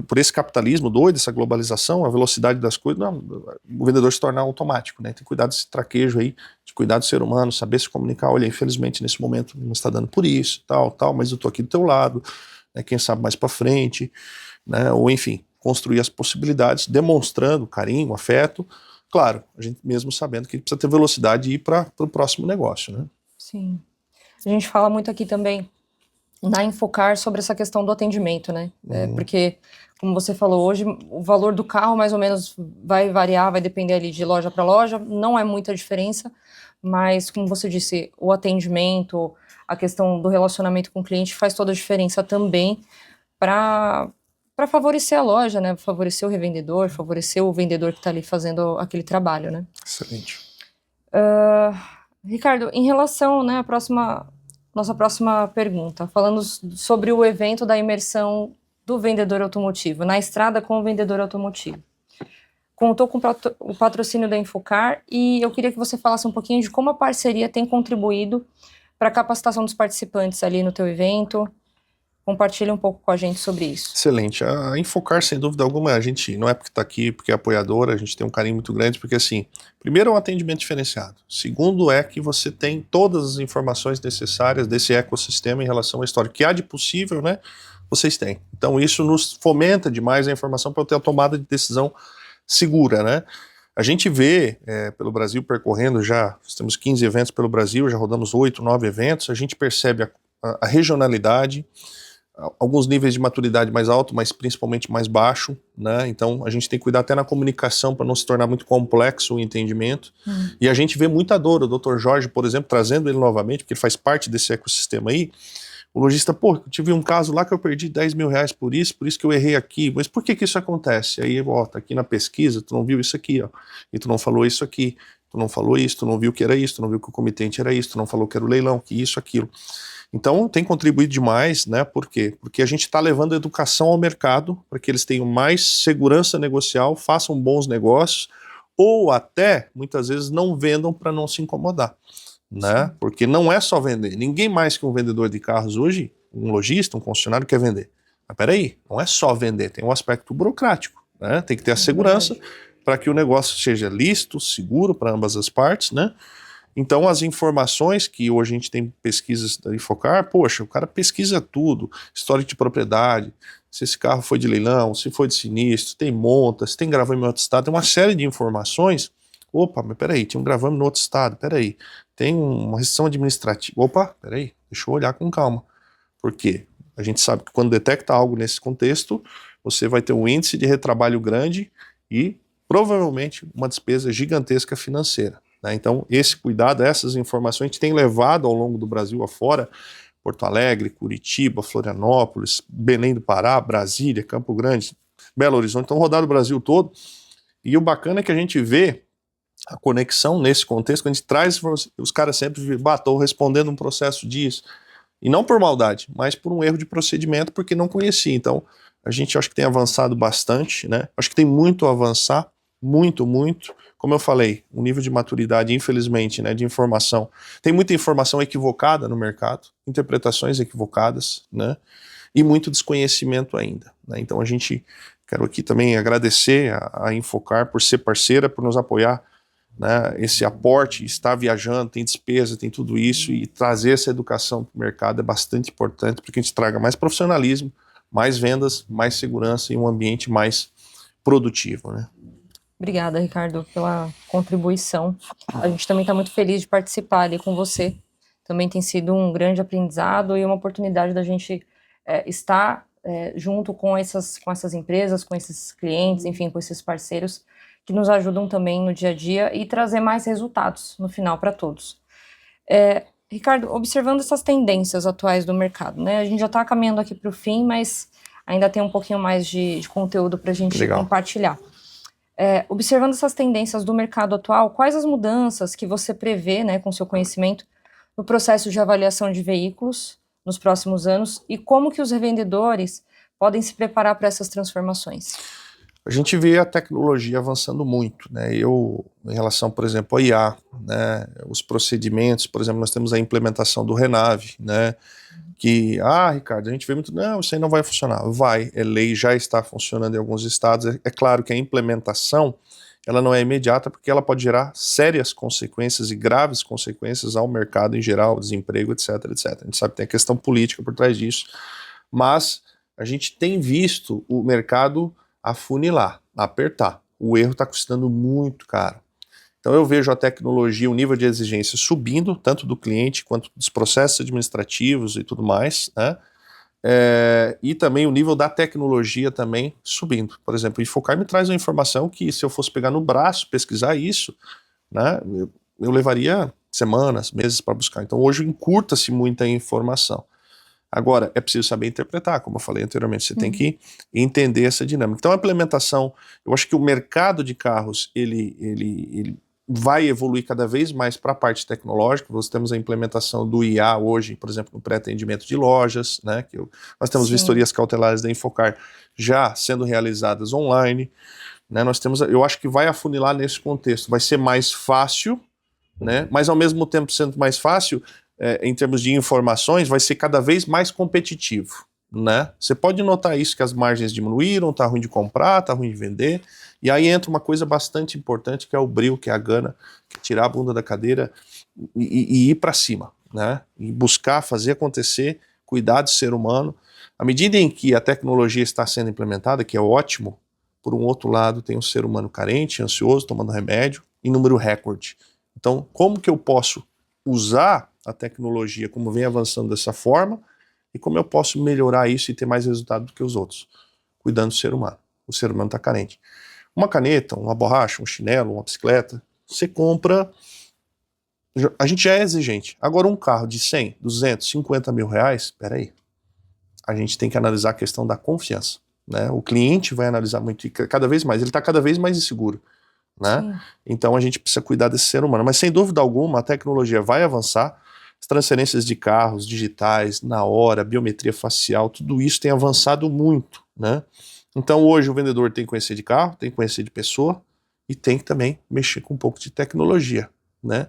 por esse capitalismo doido, essa globalização, a velocidade das coisas, o vendedor se tornar automático, né? Tem que cuidar desse traquejo aí, de cuidar do ser humano, saber se comunicar. Olha, infelizmente nesse momento não está dando por isso, tal, mas eu tô aqui do teu lado, né? Quem sabe mais para frente, né? Ou enfim, construir as possibilidades, demonstrando carinho, afeto. Claro, a gente mesmo sabendo que precisa ter velocidade e ir para o próximo negócio, né? Sim. A gente fala muito aqui também na Infocar sobre essa questão do atendimento, né? Porque, como você falou, hoje o valor do carro mais ou menos vai variar, vai depender ali de loja para loja, não é muita diferença, mas como você disse, o atendimento, a questão do relacionamento com o cliente faz toda a diferença também para favorecer a loja, né? Favorecer o revendedor, favorecer o vendedor que está ali fazendo aquele trabalho, né? Excelente. Ricardo, em relação, né, nossa próxima pergunta, falando sobre o evento da imersão do vendedor automotivo, na estrada com o vendedor automotivo. Contou com o patrocínio da Infocar e eu queria que você falasse um pouquinho de como a parceria tem contribuído para a capacitação dos participantes ali no teu evento. Compartilha um pouco com a gente sobre isso. Excelente. A Infocar, sem dúvida alguma, a gente não é porque está aqui, porque é apoiadora, a gente tem um carinho muito grande, porque assim, primeiro é um atendimento diferenciado. Segundo é que você tem todas as informações necessárias desse ecossistema em relação à história. O que há de possível, né, vocês têm. Então isso nos fomenta demais a informação para eu ter a tomada de decisão segura, né? A gente vê pelo Brasil percorrendo já, nós temos 15 eventos pelo Brasil, já rodamos 8, 9 eventos, a gente percebe a regionalidade, alguns níveis de maturidade mais alto, mas principalmente mais baixo, né? Então a gente tem que cuidar até na comunicação para não se tornar muito complexo o entendimento. E a gente vê muita dor. O Dr. Jorge, por exemplo, trazendo ele novamente, porque ele faz parte desse ecossistema aí. O lojista, eu tive um caso lá que eu perdi 10 mil reais por isso que eu errei aqui. Mas por que isso acontece? Aí, tá aqui na pesquisa, tu não viu isso aqui, ó. E tu não falou isso aqui, tu não falou isso, tu não viu que era isso, tu não viu que o comitente era isso, tu não falou que era o leilão, que isso, aquilo. Então tem contribuído demais, né? Por quê? Porque a gente está levando a educação ao mercado para que eles tenham mais segurança negocial, façam bons negócios, ou até, muitas vezes, não vendam para não se incomodar, né? Porque não é só vender. Ninguém mais que um vendedor de carros hoje, um lojista, um concessionário quer vender. Mas peraí, não é só vender, tem um aspecto burocrático, né? Tem que ter a segurança para que o negócio seja lícito, seguro para ambas as partes, né? Então as informações que hoje a gente tem pesquisas da Infocar, o cara pesquisa tudo, histórico de propriedade, se esse carro foi de leilão, se foi de sinistro, tem monta, se tem gravamento de estado, tem uma série de informações. Opa, mas peraí, tinha um gravame no outro estado, peraí, tem uma restrição administrativa, opa, peraí, deixa eu olhar com calma. Por quê? A gente sabe que quando detecta algo nesse contexto, você vai ter um índice de retrabalho grande e provavelmente uma despesa gigantesca financeira, né? Então, esse cuidado, essas informações, a gente tem levado ao longo do Brasil afora, Porto Alegre, Curitiba, Florianópolis, Belém do Pará, Brasília, Campo Grande, Belo Horizonte, então rodado o Brasil todo, e o bacana é que a gente vê a conexão nesse contexto, quando a gente traz, os caras sempre estou respondendo um processo disso, e não por maldade, mas por um erro de procedimento, porque não conhecia. Então, a gente acho que tem avançado bastante, né? Acho que tem muito a avançar, muito, muito. Como eu falei, o nível de maturidade, infelizmente, né, de informação. Tem muita informação equivocada no mercado, interpretações equivocadas, né? E muito desconhecimento ainda, né? Então, quero aqui também agradecer a Infocar por ser parceira, por nos apoiar, né, esse aporte, estar viajando, tem despesa, tem tudo isso, e trazer essa educação para o mercado é bastante importante para que a gente traga mais profissionalismo, mais vendas, mais segurança e um ambiente mais produtivo, né? Obrigada, Ricardo, pela contribuição. A gente também está muito feliz de participar ali com você. Também tem sido um grande aprendizado e uma oportunidade da gente estar junto com essas empresas, com esses clientes, enfim, com esses parceiros que nos ajudam também no dia a dia e trazer mais resultados no final para todos. Ricardo, observando essas tendências atuais do mercado, né? A gente já está caminhando aqui para o fim, mas ainda tem um pouquinho mais de conteúdo para a gente compartilhar. Observando essas tendências do mercado atual, quais as mudanças que você prevê, né, com seu conhecimento, no processo de avaliação de veículos nos próximos anos e como que os revendedores podem se preparar para essas transformações? A gente vê a tecnologia avançando muito, né? Em relação, por exemplo, a IA, né? Os procedimentos, por exemplo, nós temos a implementação do Renave, né? Que, Ricardo, a gente vê muito, não, isso aí não vai funcionar. Vai, lei, já está funcionando em alguns estados. É claro que a implementação, ela não é imediata, porque ela pode gerar sérias consequências e graves consequências ao mercado em geral, desemprego, etc, etc. A gente sabe que tem a questão política por trás disso, mas a gente tem visto o mercado afunilar, apertar. O erro está custando muito caro. Então eu vejo a tecnologia, o nível de exigência subindo, tanto do cliente quanto dos processos administrativos e tudo mais, né? E também o nível da tecnologia também subindo. Por exemplo, o Infocar me traz uma informação que, se eu fosse pegar no braço, pesquisar isso, né, eu levaria semanas, meses para buscar. Então hoje encurta-se muita informação. Agora, é preciso saber interpretar, como eu falei anteriormente, você tem que entender essa dinâmica. Então a implementação, eu acho que o mercado de carros, ele vai evoluir cada vez mais para a parte tecnológica. Nós temos a implementação do IA hoje, por exemplo, no pré-atendimento de lojas, né? Nós temos vistorias cautelares da Infocar já sendo realizadas online, né? Eu acho que vai afunilar nesse contexto, vai ser mais fácil, né? Mas ao mesmo tempo sendo mais fácil, em termos de informações, vai ser cada vez mais competitivo, né? Você pode notar isso, que as margens diminuíram, tá ruim de comprar, tá ruim de vender, e aí entra uma coisa bastante importante, que é o brio, que é a gana, que é tirar a bunda da cadeira e ir para cima, né? E buscar fazer acontecer, cuidar do ser humano. À medida em que a tecnologia está sendo implementada, que é ótimo, por um outro lado tem um ser humano carente, ansioso, tomando remédio, em número recorde. Então, como que eu posso usar a tecnologia, como vem avançando dessa forma, e como eu posso melhorar isso e ter mais resultado do que os outros? Cuidando do ser humano. O ser humano está carente. Uma caneta, uma borracha, um chinelo, uma bicicleta, você compra... A gente já é exigente. Agora um carro de 100, 200, 50 mil reais, peraí. A gente tem que analisar a questão da confiança, né? O cliente vai analisar muito, e cada vez mais, ele está cada vez mais inseguro, né? Então a gente precisa cuidar desse ser humano. Mas sem dúvida alguma, a tecnologia vai avançar. As transferências de carros digitais, na hora, biometria facial, tudo isso tem avançado muito, né? Então hoje o vendedor tem que conhecer de carro, tem que conhecer de pessoa e tem que também mexer com um pouco de tecnologia, né?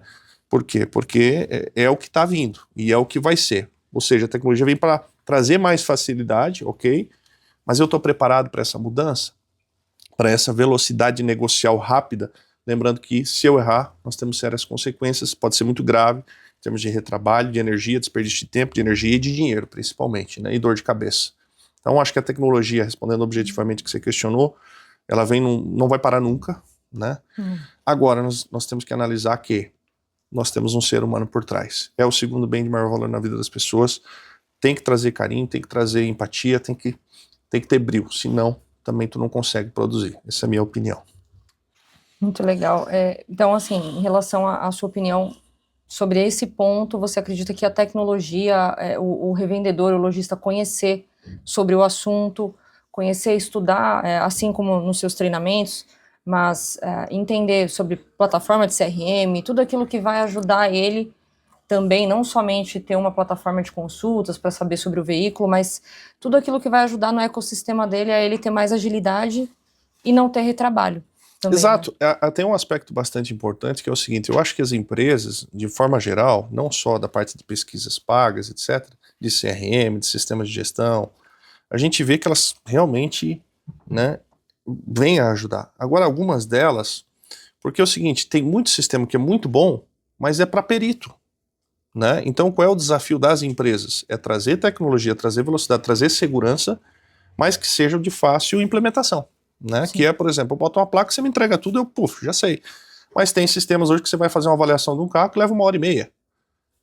Por quê? Porque é o que está vindo e é o que vai ser. Ou seja, a tecnologia vem para trazer mais facilidade, ok? Mas eu estou preparado para essa mudança? Para essa velocidade negocial rápida? Lembrando que, se eu errar, nós temos sérias consequências, pode ser muito grave, em termos de retrabalho, de energia, desperdício de tempo, de energia e de dinheiro, principalmente, né? E dor de cabeça. Então, acho que a tecnologia, respondendo objetivamente o que você questionou, ela vem não vai parar nunca, né? Agora, nós temos que analisar que nós temos um ser humano por trás. É o segundo bem de maior valor na vida das pessoas. Tem que trazer carinho, tem que trazer empatia, tem que ter brio. Senão, também tu não consegue produzir. Essa é a minha opinião. Muito legal. Então, assim, em relação à sua opinião sobre esse ponto, você acredita que a tecnologia, o revendedor, o lojista conhecer sobre o assunto, conhecer, estudar, assim como nos seus treinamentos, mas entender sobre plataforma de CRM, tudo aquilo que vai ajudar ele também, não somente ter uma plataforma de consultas para saber sobre o veículo, mas tudo aquilo que vai ajudar no ecossistema dele a ele ter mais agilidade e não ter retrabalho. Também, exato. Né? Tem um aspecto bastante importante que é o seguinte, eu acho que as empresas, de forma geral, não só da parte de pesquisas pagas, etc., de CRM, de sistemas de gestão, a gente vê que elas realmente, né, vêm a ajudar. Agora, algumas delas, porque é o seguinte, tem muito sistema que é muito bom, mas é para perito. Né? Então, qual é o desafio das empresas? É trazer tecnologia, trazer velocidade, trazer segurança, mas que seja de fácil implementação. Né? Que é, por exemplo, eu boto uma placa, você me entrega tudo, eu, já sei. Mas tem sistemas hoje que você vai fazer uma avaliação de um carro que leva 1h30.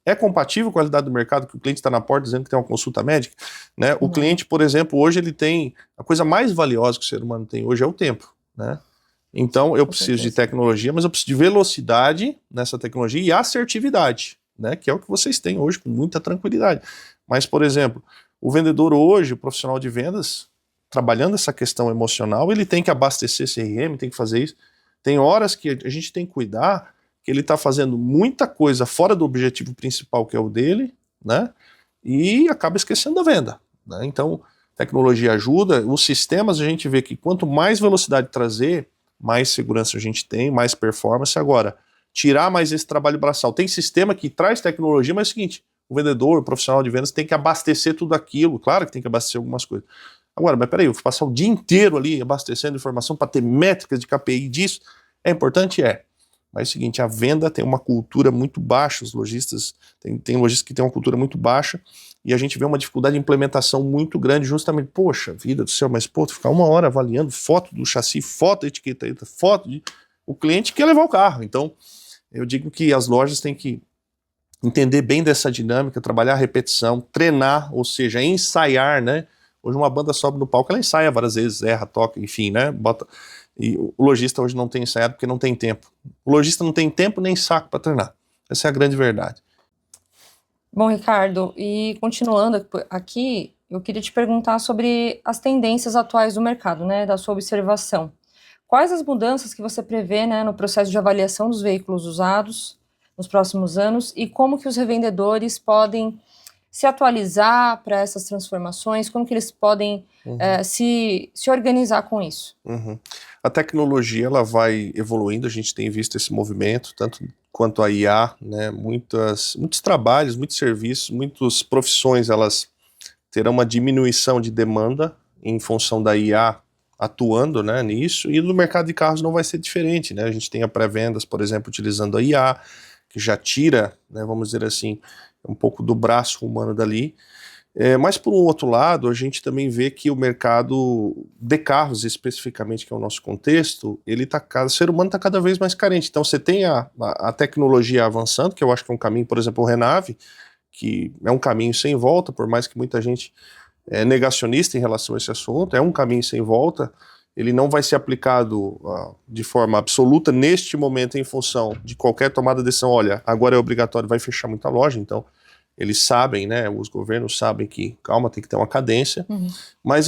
É compatível com a qualidade do mercado que o cliente está na porta dizendo que tem uma consulta médica? Né? O cliente, por exemplo, hoje ele tem... A coisa mais valiosa que o ser humano tem hoje é o tempo. Né? Então, eu preciso de tecnologia, mas eu preciso de velocidade nessa tecnologia e assertividade. Né, que é o que vocês têm hoje com muita tranquilidade. Mas, por exemplo, o vendedor hoje, o profissional de vendas, trabalhando essa questão emocional, ele tem que abastecer CRM, tem que fazer isso. Tem horas que a gente tem que cuidar que ele está fazendo muita coisa fora do objetivo principal, que é o dele, né, e acaba esquecendo da venda. Né? Então, tecnologia ajuda, os sistemas a gente vê que quanto mais velocidade trazer, mais segurança a gente tem, mais performance. Agora, tirar mais esse trabalho braçal. Tem sistema que traz tecnologia, mas é o seguinte, o vendedor, o profissional de vendas tem que abastecer tudo aquilo, claro que tem que abastecer algumas coisas. Agora, mas peraí, eu vou passar o dia inteiro ali abastecendo informação para ter métricas de KPI disso, é importante? É. Mas é o seguinte, a venda tem uma cultura muito baixa, os lojistas, tem lojistas que tem uma cultura muito baixa, e a gente vê uma dificuldade de implementação muito grande, justamente, poxa vida do céu, mas pô, tu ficar 1 hora avaliando foto do chassi, foto da etiqueta, foto de... O cliente quer levar o carro, então eu digo que as lojas têm que entender bem dessa dinâmica, trabalhar a repetição, treinar, ou seja, ensaiar, né? Hoje uma banda sobe no palco, ela ensaia várias vezes, erra, toca, enfim, né? Bota... E o lojista hoje não tem ensaiado porque não tem tempo. O lojista não tem tempo nem saco para treinar. Essa é a grande verdade. Bom, Ricardo, e continuando aqui, eu queria te perguntar sobre as tendências atuais do mercado, né? Da sua observação. Quais as mudanças que você prevê, né, no processo de avaliação dos veículos usados nos próximos anos e como que os revendedores podem se atualizar para essas transformações, como que eles podem se organizar com isso? A tecnologia ela vai evoluindo, a gente tem visto esse movimento, tanto quanto a IA, né, muitos trabalhos, muitos serviços, muitas profissões, elas terão uma diminuição de demanda em função da IA atuando, né, nisso, e no mercado de carros não vai ser diferente, né, a gente tem a pré-vendas, por exemplo, utilizando a IA, que já tira, né, vamos dizer assim, um pouco do braço humano dali, mas por um outro lado, a gente também vê que o mercado de carros, especificamente, que é o nosso contexto, o ser humano está cada vez mais carente, então você tem a tecnologia avançando, que eu acho que é um caminho, por exemplo, o Renave, que é um caminho sem volta, por mais que muita gente negacionista em relação a esse assunto, é um caminho sem volta, ele não vai ser aplicado de forma absoluta neste momento em função de qualquer tomada de decisão, olha, agora é obrigatório, vai fechar muita loja, então eles sabem, né, os governos sabem que, calma, tem que ter uma cadência, mas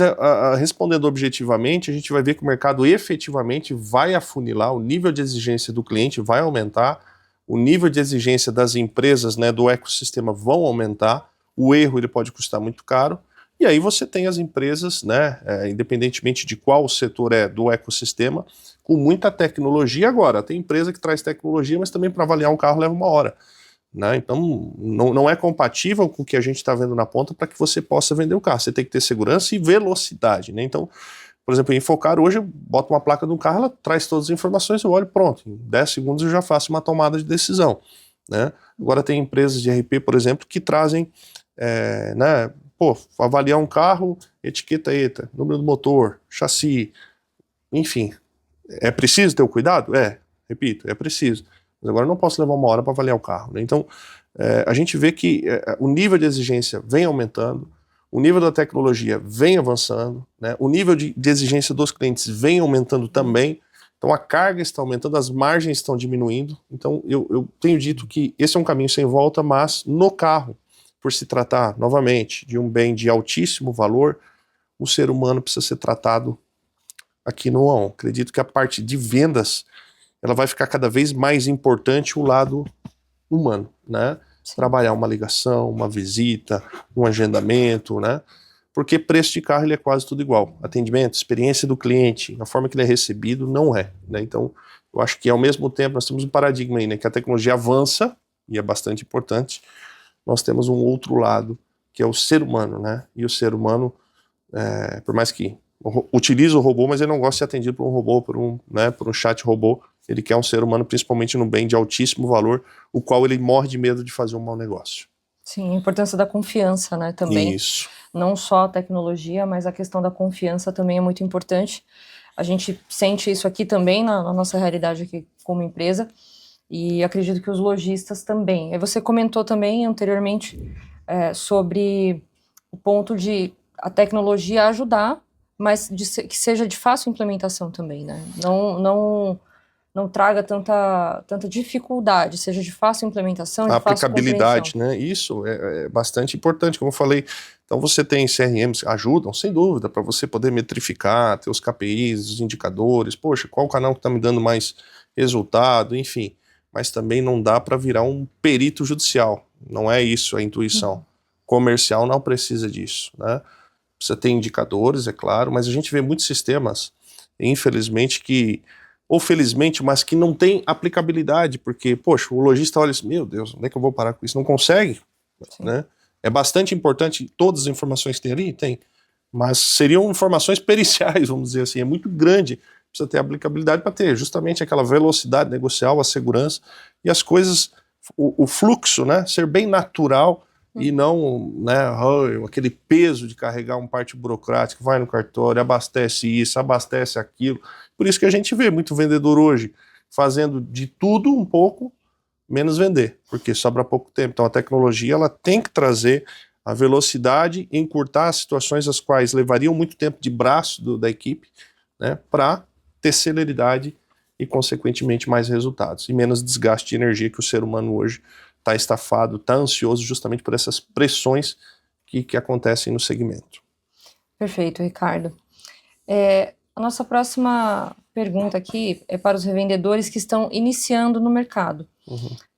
respondendo objetivamente, a gente vai ver que o mercado efetivamente vai afunilar, o nível de exigência do cliente vai aumentar, o nível de exigência das empresas, né, do ecossistema vão aumentar, o erro ele pode custar muito caro, e aí você tem as empresas, né, independentemente de qual setor é do ecossistema, com muita tecnologia. Agora, tem empresa que traz tecnologia, mas também para avaliar um carro leva 1 hora. Né? Então, não é compatível com o que a gente está vendo na ponta para que você possa vender o carro. Você tem que ter segurança e velocidade. Né? Então, por exemplo, em Infocar, hoje eu boto uma placa do carro, ela traz todas as informações, eu olho, pronto, em 10 segundos eu já faço uma tomada de decisão. Né? Agora tem empresas de RP, por exemplo, que trazem, né, avaliar um carro, etiqueta ETA, número do motor, chassi, enfim, É preciso ter o cuidado? Repito, é preciso. Mas agora eu não posso levar uma hora para avaliar o carro, né? Então, a gente vê que o nível de exigência vem aumentando, o nível da tecnologia vem avançando, né? O nível de exigência dos clientes vem aumentando também. Então a carga está aumentando, as margens estão diminuindo. Então eu tenho dito que esse é um caminho sem volta, mas no carro, por se tratar, novamente, de um bem de altíssimo valor, o ser humano precisa ser tratado aqui no ON. Acredito que a parte de vendas, ela vai ficar cada vez mais importante o lado humano, né? Sim. Trabalhar uma ligação, uma visita, um agendamento, né? Porque preço de carro ele é quase tudo igual. Atendimento, experiência do cliente, a forma que ele é recebido, não é, né? Então, eu acho que ao mesmo tempo nós temos um paradigma aí, né? Que a tecnologia avança, e é bastante importante, nós temos um outro lado, que é o ser humano, né? E o ser humano, por mais que utiliza o robô, mas ele não gosta de ser atendido por um robô, por um chat robô. Ele quer um ser humano, principalmente no bem de altíssimo valor, o qual ele morre de medo de fazer um mau negócio. Sim, a importância da confiança, né, também. Isso. Não só a tecnologia, mas a questão da confiança também é muito importante. A gente sente isso aqui também na nossa realidade aqui como empresa, e acredito que os lojistas também. E você comentou também anteriormente sobre o ponto de a tecnologia ajudar, mas que seja de fácil implementação também, né? Não traga tanta dificuldade, seja de fácil implementação, de fácil aplicabilidade, né? Isso é bastante importante, como eu falei. Então você tem CRMs que ajudam, sem dúvida, para você poder metrificar, ter os KPIs, os indicadores, poxa, qual o canal que está me dando mais resultado, enfim. Mas também não dá para virar um perito judicial, não é isso a intuição. Comercial não precisa disso, né? Precisa ter indicadores, é claro, mas a gente vê muitos sistemas, infelizmente, ou felizmente, mas que não tem aplicabilidade, porque, poxa, o lojista olha assim, meu Deus, onde é que eu vou parar com isso? Não consegue, né? É bastante importante, todas as informações que tem ali, tem, mas seriam informações periciais, vamos dizer assim, é muito grande, precisa ter aplicabilidade para ter justamente aquela velocidade negocial, a segurança, e as coisas, o fluxo, né, ser bem natural, e não, né, aquele peso de carregar uma parte burocrática, vai no cartório, abastece isso, abastece aquilo. Por isso que a gente vê muito vendedor hoje fazendo de tudo um pouco, menos vender, porque sobra pouco tempo. Então a tecnologia ela tem que trazer a velocidade, encurtar as situações as quais levariam muito tempo de braço da equipe, né, para ter celeridade e, consequentemente, mais resultados. E menos desgaste de energia que o ser humano hoje está estafado, está ansioso justamente por essas pressões que acontecem no segmento. Perfeito, Ricardo. A nossa próxima pergunta aqui é para os revendedores que estão iniciando no mercado.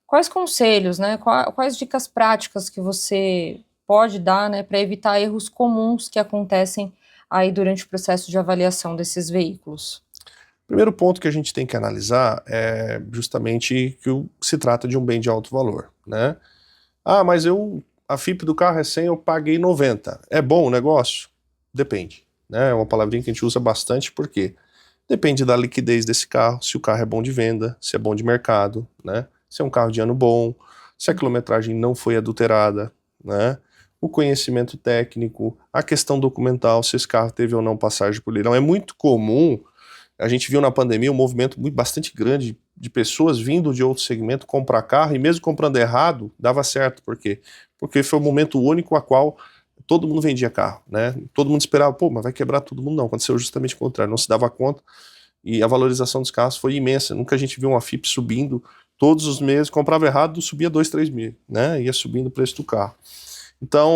Quais conselhos, né, quais dicas práticas que você pode dar, né, para evitar erros comuns que acontecem aí durante o processo de avaliação desses veículos? Primeiro ponto que a gente tem que analisar é justamente que se trata de um bem de alto valor, né? Ah, mas a FIP do carro é 100, eu paguei 90. É bom o negócio? Depende, né? É uma palavrinha que a gente usa bastante porque depende da liquidez desse carro, se o carro é bom de venda, se é bom de mercado, né? Se é um carro de ano bom, se a quilometragem não foi adulterada, né? O conhecimento técnico, a questão documental, se esse carro teve ou não passagem por leilão. É muito comum. A gente viu na pandemia um movimento bastante grande de pessoas vindo de outro segmento comprar carro e mesmo comprando errado, dava certo. Por quê? Porque foi o momento único a qual todo mundo vendia carro, né? Todo mundo esperava, pô, mas vai quebrar todo mundo. Não, aconteceu justamente o contrário, não se dava conta e a valorização dos carros foi imensa. Nunca a gente viu uma FIP subindo todos os meses, comprava errado, subia 2, 3 mil, né? Ia subindo o preço do carro. Então,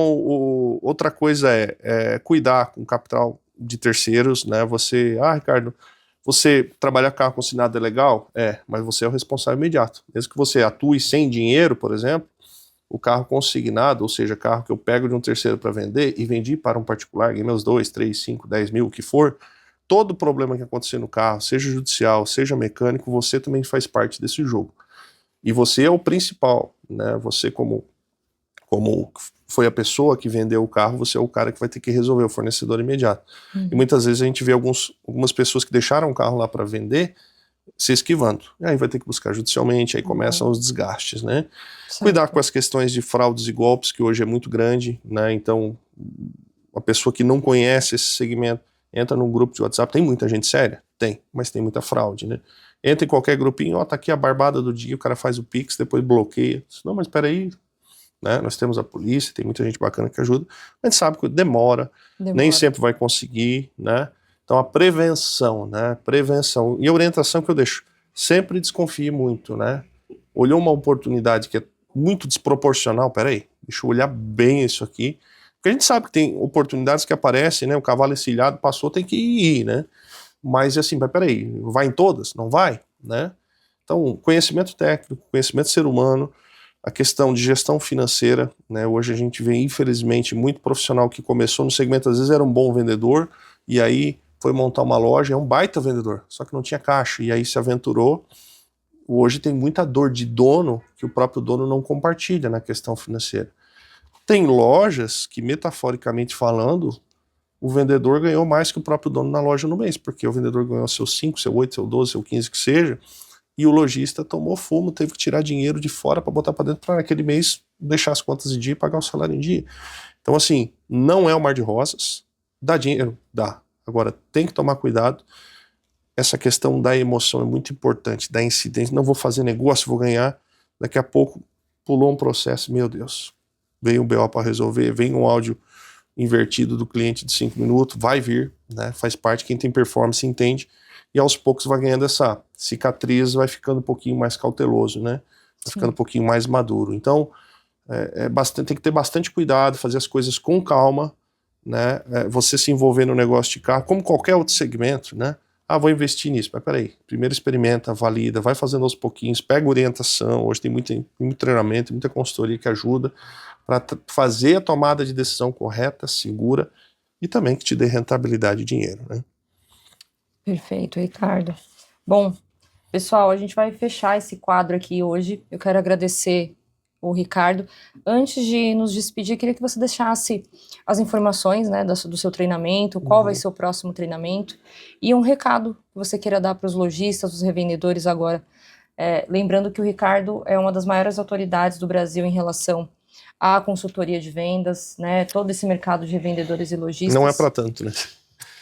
outra coisa é cuidar com o capital de terceiros, né? Ricardo, você trabalhar carro consignado é legal? Mas você é o responsável imediato. Mesmo que você atue sem dinheiro, por exemplo, o carro consignado, ou seja, carro que eu pego de um terceiro para vender e vendi para um particular, ganhei meus 2, 3, 5, 10 mil, o que for, todo problema que acontecer no carro, seja judicial, seja mecânico, você também faz parte desse jogo. E você é o principal, né? Você como foi a pessoa que vendeu o carro, você é o cara que vai ter que resolver, o fornecedor imediato. E muitas vezes a gente vê algumas pessoas que deixaram o carro lá para vender se esquivando. E aí vai ter que buscar judicialmente, aí começam os desgastes, né? Certo. Cuidar com as questões de fraudes e golpes, que hoje é muito grande, né? Então, uma pessoa que não conhece esse segmento, entra num grupo de WhatsApp, tem muita gente séria? Tem, mas tem muita fraude, né? Entra em qualquer grupinho, ó, tá aqui a barbada do dia, o cara faz o Pix, depois bloqueia. Não, mas peraí, né? Nós temos a polícia, tem muita gente bacana que ajuda, mas a gente sabe que demora. Nem sempre vai conseguir, né? Então a prevenção, né? Prevenção. E a orientação que eu deixo, sempre desconfie muito, né? Olhou uma oportunidade que é muito desproporcional, peraí, deixa eu olhar bem isso aqui. Porque a gente sabe que tem oportunidades que aparecem, né? O cavalo encilhado passou, tem que ir, né? Mas assim, mas peraí, vai em todas? Não vai, né? Então, conhecimento técnico, conhecimento ser humano, a questão de gestão financeira, né? Hoje a gente vê, infelizmente, muito profissional que começou no segmento, às vezes era um bom vendedor, e aí foi montar uma loja, é um baita vendedor, só que não tinha caixa, e aí se aventurou. Hoje tem muita dor de dono que o próprio dono não compartilha na questão financeira. Tem lojas que, metaforicamente falando, o vendedor ganhou mais que o próprio dono na loja no mês, porque o vendedor ganhou seus 5, seu 8, seu 12, seu 15, que seja, e o lojista tomou fumo, teve que tirar dinheiro de fora para botar para dentro para naquele mês deixar as contas em dia e pagar o salário em dia. Então, assim, não é um mar de rosas, dá dinheiro? Dá. Agora, tem que tomar cuidado. Essa questão da emoção é muito importante, da incidência. Não vou fazer negócio, vou ganhar. Daqui a pouco pulou um processo, meu Deus, veio um BO para resolver, vem um áudio invertido do cliente de 5 minutos, vai vir, né? Faz parte, quem tem performance entende, e aos poucos vai ganhando essa cicatriz, vai ficando um pouquinho mais cauteloso, né? Vai ficando um pouquinho mais maduro. Então, tem que ter bastante cuidado, fazer as coisas com calma, né? Você se envolver no negócio de carro, como qualquer outro segmento, né? Ah, vou investir nisso. Mas peraí, primeiro experimenta, valida, vai fazendo aos pouquinhos, pega orientação. Hoje tem muito treinamento, muita consultoria que ajuda para fazer a tomada de decisão correta, segura e também que te dê rentabilidade e dinheiro, né? Perfeito, Ricardo. Bom, pessoal, a gente vai fechar esse quadro aqui hoje. Eu quero agradecer o Ricardo. Antes de nos despedir, queria que você deixasse as informações, né, do seu treinamento, qual vai ser o próximo treinamento e um recado que você queira dar para os lojistas, os revendedores agora. Lembrando que o Ricardo é uma das maiores autoridades do Brasil em relação à consultoria de vendas, né, todo esse mercado de revendedores e lojistas. Não é para tanto, né?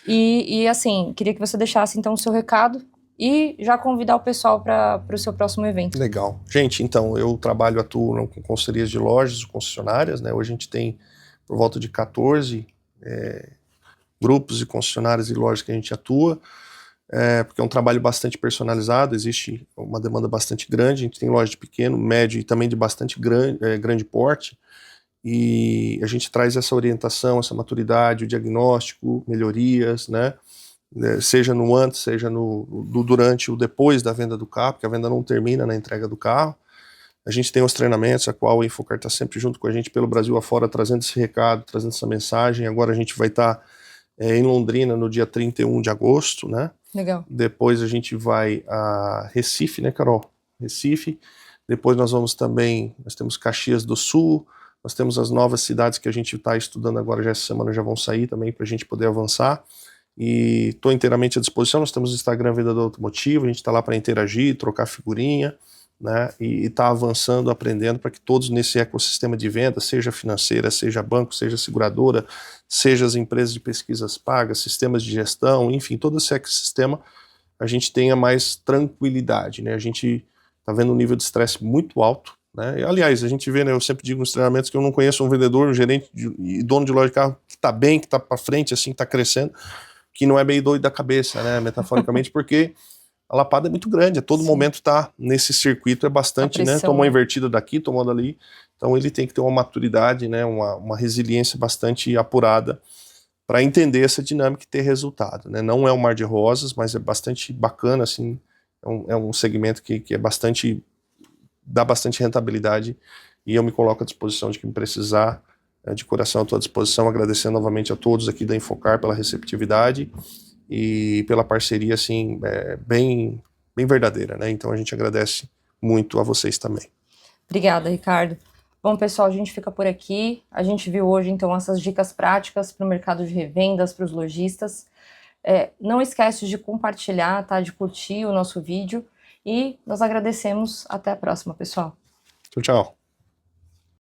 E assim, queria que você deixasse então o seu recado e já convidar o pessoal para o seu próximo evento. Legal. Gente, então, eu atuo com consultorias de lojas, concessionárias, né? Hoje a gente tem por volta de 14 grupos e concessionárias e lojas que a gente atua, porque é um trabalho bastante personalizado, existe uma demanda bastante grande, a gente tem loja de pequeno, médio e também de bastante grande porte, e a gente traz essa orientação, essa maturidade, o diagnóstico, melhorias, né? Seja no antes, seja no durante ou depois da venda do carro, porque a venda não termina na entrega do carro. A gente tem os treinamentos, a qual a Infocar está sempre junto com a gente pelo Brasil afora, trazendo esse recado, trazendo essa mensagem. Agora a gente vai estar em Londrina no dia 31 de agosto, né? Legal. Depois a gente vai a Recife, né, Carol? Recife. Depois nós temos Caxias do Sul, nós temos as novas cidades que a gente está estudando agora, já essa semana já vão sair também para a gente poder avançar. E estou inteiramente à disposição. Nós temos o Instagram Vendedor Automotivo, a gente está lá para interagir, trocar figurinha, né, e está avançando, aprendendo para que todos nesse ecossistema de venda, seja financeira, seja banco, seja seguradora, seja as empresas de pesquisas pagas, sistemas de gestão, enfim, todo esse ecossistema, a gente tenha mais tranquilidade, né? A gente está vendo um nível de estresse muito alto, né? E, aliás, a gente vê, né, eu sempre digo nos treinamentos que eu não conheço um vendedor, um gerente e dono de loja de carro que está bem, que está para frente, assim, que está crescendo, que não é meio doido da cabeça, né, metaforicamente, porque a lapada é muito grande, a todo momento tá nesse circuito, é bastante, pressão, né, tomou invertida daqui, tomou dali, então ele tem que ter uma maturidade, né, uma resiliência bastante apurada para entender essa dinâmica e ter resultado, né, não é um mar de rosas, mas é bastante bacana, assim, é um segmento que é bastante, dá bastante rentabilidade, e eu me coloco à disposição de quem precisar, de coração à tua disposição, agradecendo novamente a todos aqui da Infocar pela receptividade e pela parceria, assim, bem verdadeira, né? Então a gente agradece muito a vocês também. Obrigada, Ricardo. Bom, pessoal, a gente fica por aqui. A gente viu hoje, então, essas dicas práticas para o mercado de revendas, para os lojistas. Não esquece de compartilhar, tá? De curtir o nosso vídeo. E nós agradecemos. Até a próxima, pessoal. Tchau, tchau.